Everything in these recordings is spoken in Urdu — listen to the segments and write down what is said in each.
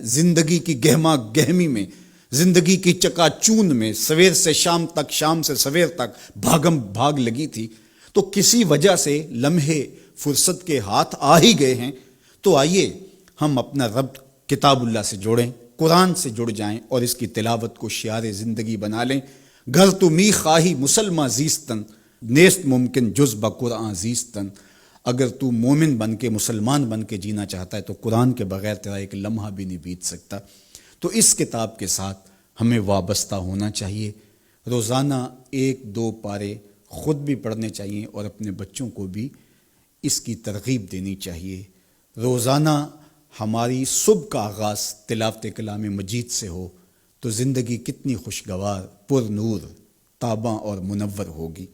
زندگی کی گہما گہمی میں، زندگی کی چکا چوند میں، سویر سے شام تک، شام سے سویر تک بھاگم بھاگ لگی تھی، تو کسی وجہ سے لمحے فرصت کے ہاتھ آ ہی گئے ہیں، تو آئیے ہم اپنا رب کتاب اللہ سے جوڑیں، قرآن سے جڑ جائیں اور اس کی تلاوت کو شعار زندگی بنا لیں۔ گھر تو می خواہی مسلمہ زیستن، نیست ممکن جز بقرآن زیستن۔ اگر تو مومن بن کے، مسلمان بن کے جینا چاہتا ہے تو قرآن کے بغیر تیرا ایک لمحہ بھی نہیں بیت سکتا۔ تو اس کتاب کے ساتھ ہمیں وابستہ ہونا چاہیے، روزانہ 1-2 پارے خود بھی پڑھنے چاہیے اور اپنے بچوں کو بھی اس کی ترغیب دینی چاہیے۔ روزانہ ہماری صبح کا آغاز تلاوت کلام مجید سے ہو تو زندگی کتنی خوشگوار، پر نور، تاباں اور منور ہوگی۔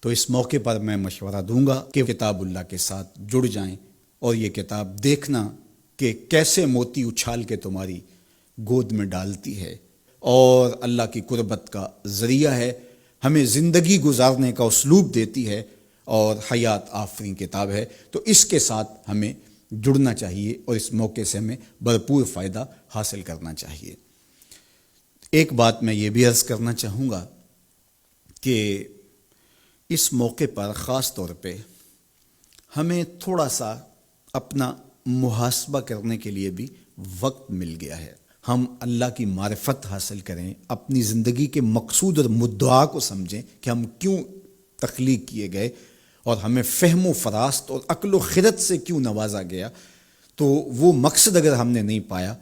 تو اس موقع پر میں مشورہ دوں گا کہ کتاب اللہ کے ساتھ جڑ جائیں اور یہ کتاب دیکھنا کہ کیسے موتی اچھال کے تمہاری گود میں ڈالتی ہے اور اللہ کی قربت کا ذریعہ ہے، ہمیں زندگی گزارنے کا اسلوب دیتی ہے اور حیات آفریں کتاب ہے۔ تو اس کے ساتھ ہمیں جڑنا چاہیے اور اس موقع سے ہمیں بھرپور فائدہ حاصل کرنا چاہیے۔ ایک بات میں یہ بھی عرض کرنا چاہوں گا کہ اس موقع پر خاص طور پہ ہمیں تھوڑا سا اپنا محاسبہ کرنے کے لیے بھی وقت مل گیا ہے۔ ہم اللہ کی معرفت حاصل کریں، اپنی زندگی کے مقصود اور مدعا کو سمجھیں کہ ہم کیوں تخلیق کیے گئے اور ہمیں فہم و فراست اور عقل و خرد سے کیوں نوازا گیا۔ تو وہ مقصد اگر ہم نے نہیں پایا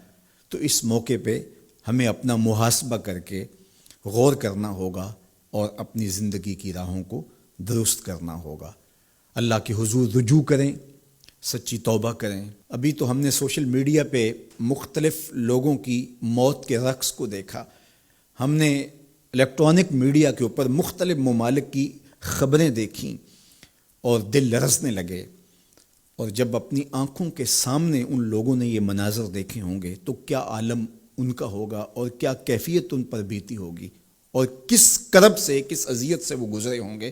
تو اس موقع پہ ہمیں اپنا محاسبہ کر کے غور کرنا ہوگا اور اپنی زندگی کی راہوں کو درست کرنا ہوگا۔ اللہ کے حضور رجوع کریں، سچی توبہ کریں۔ ابھی تو ہم نے سوشل میڈیا پہ مختلف لوگوں کی موت کے رقص کو دیکھا، ہم نے الیکٹرانک میڈیا کے اوپر مختلف ممالک کی خبریں دیکھیں اور دل لرزنے لگے، اور جب اپنی آنکھوں کے سامنے ان لوگوں نے یہ مناظر دیکھے ہوں گے تو کیا عالم ان کا ہوگا اور کیا کیفیت ان پر بیتی ہوگی اور کس کرب سے، کس اذیت سے وہ گزرے ہوں گے۔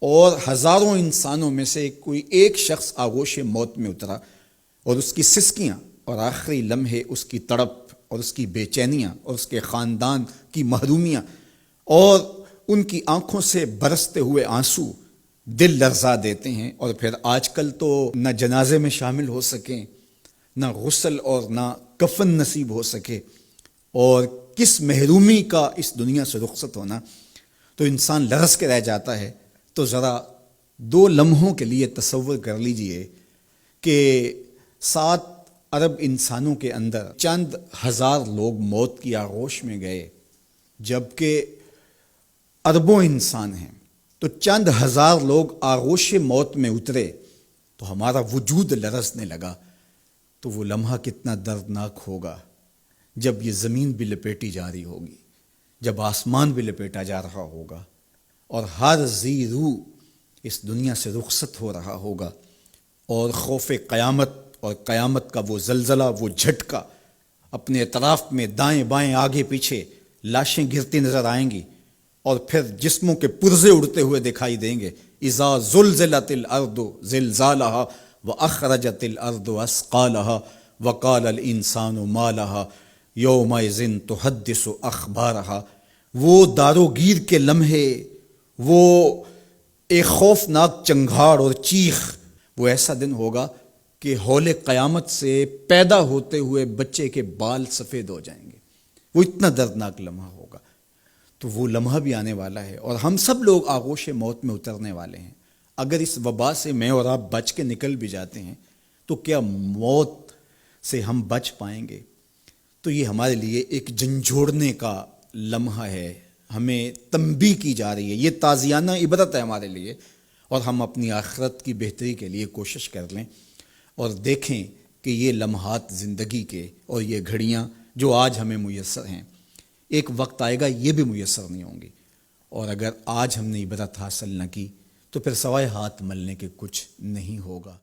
اور ہزاروں انسانوں میں سے کوئی ایک شخص آغوش موت میں اترا اور اس کی سسکیاں اور آخری لمحے اس کی تڑپ اور اس کی بے چینیاں اور اس کے خاندان کی محرومیاں اور ان کی آنکھوں سے برستے ہوئے آنسو دل لرزا دیتے ہیں۔ اور پھر آج کل تو نہ جنازے میں شامل ہو سکیں، نہ غسل اور نہ کفن نصیب ہو سکے، اور کس محرومی کا اس دنیا سے رخصت ہونا، تو انسان لرز کے رہ جاتا ہے۔ تو ذرا 2 لمحوں کے لیے تصور کر لیجئے کہ 7 ارب انسانوں کے اندر چند ہزار لوگ موت کی آغوش میں گئے، جبکہ اربوں انسان ہیں، تو چند ہزار لوگ آغوش موت میں اترے تو ہمارا وجود لرزنے لگا۔ تو وہ لمحہ کتنا دردناک ہوگا جب یہ زمین بھی لپیٹی جا رہی ہوگی، جب آسمان بھی لپیٹا جا رہا ہوگا اور ہر ذی روح اس دنیا سے رخصت ہو رہا ہوگا، اور خوف قیامت اور قیامت کا وہ زلزلہ، وہ جھٹکا، اپنے اطراف میں دائیں بائیں آگے پیچھے لاشیں گرتی نظر آئیں گی، اور پھر جسموں کے پرزے اڑتے ہوئے دکھائی دیں گے۔ اذا زلزلت الارض زلزالها واخرجت الارض اثقالها وقال الانسان ما لها یومئذ تحدث اخبارها۔ وہ داروگیر کے لمحے، وہ ایک خوفناک چنگھاڑ اور چیخ، وہ ایسا دن ہوگا کہ ہول قیامت سے پیدا ہوتے ہوئے بچے کے بال سفید ہو جائیں گے۔ وہ اتنا دردناک لمحہ ہوگا۔ تو وہ لمحہ بھی آنے والا ہے اور ہم سب لوگ آغوش موت میں اترنے والے ہیں۔ اگر اس وبا سے میں اور آپ بچ کے نکل بھی جاتے ہیں تو کیا موت سے ہم بچ پائیں گے؟ تو یہ ہمارے لیے ایک جھنجھوڑنے کا لمحہ ہے، ہمیں تنبیہ کی جا رہی ہے، یہ تازیانہ عبرت ہے ہمارے لیے، اور ہم اپنی آخرت کی بہتری کے لیے کوشش کر لیں اور دیکھیں کہ یہ لمحات زندگی کے اور یہ گھڑیاں جو آج ہمیں میسر ہیں، ایک وقت آئے گا یہ بھی میسر نہیں ہوں گی، اور اگر آج ہم نے عبرت حاصل نہ کی تو پھر سوائے ہاتھ ملنے کے کچھ نہیں ہوگا۔